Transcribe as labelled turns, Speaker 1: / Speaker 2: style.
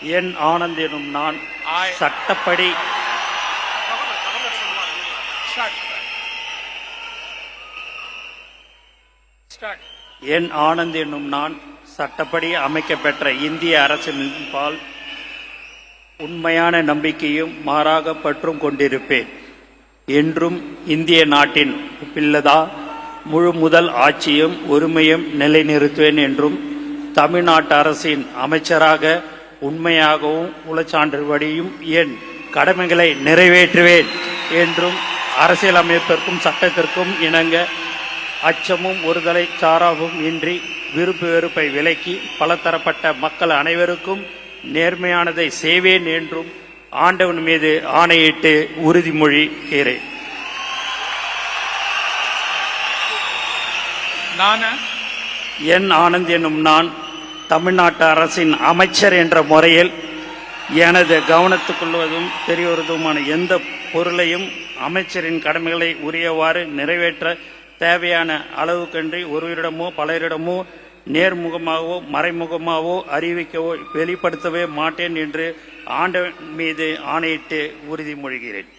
Speaker 1: என் ஆனந்த் எனும் நான் சட்டப்படி என் ஆனந்த் என்னும் நான் சட்டப்படி அமைக்கப்பெற்ற இந்திய அரசின்பால் உண்மையான நம்பிக்கையும் மாறாக பற்றும் கொண்டிருப்பேன். என்றும் இந்திய நாட்டின் பிள்ளதா முழு முதல் ஆட்சியும் உரிமையும் நிலைநிறுத்துவேன் என்றும் தமிழ்நாட்டு அரசின் அமைச்சராக உண்மையாகவும் உளச்சான்றுபடியும் என் கடமைகளை நிறைவேற்றுவேன் என்றும் அரசியலமைப்பிற்கும் சட்டத்திற்கும் இணங்க அச்சமும் ஒருதலை சாராவும் இன்றி விருப்பு வெறுப்பை விலக்கி பலதரப்பட்ட மக்கள் அனைவருக்கும் நேர்மையானதை செய்வேன் என்றும் ஆண்டவன் மீது ஆணையிட்டு உறுதிமொழிகிறேன். என் ஆனந்த் என்னும் நான் தமிழ்நாட்டு அரசின் அமைச்சர் என்ற முறையில் எனது கவனத்துக்குள்வதும் தெரியவதுமான எந்த பொருளையும் அமைச்சரின் கடமைகளை உரியவாறு நிறைவேற்ற தேவையான அளவுக்கன்றி ஒருவரிடமோ பலரிடமோ நேர்முகமாகவோ மறைமுகமாகவோ அறிவிக்கவோ வெளிப்படுத்தவே மாட்டேன் என்று ஆண்டவன் மீது ஆணையிட்டு உறுதிமொழிகிறேன்.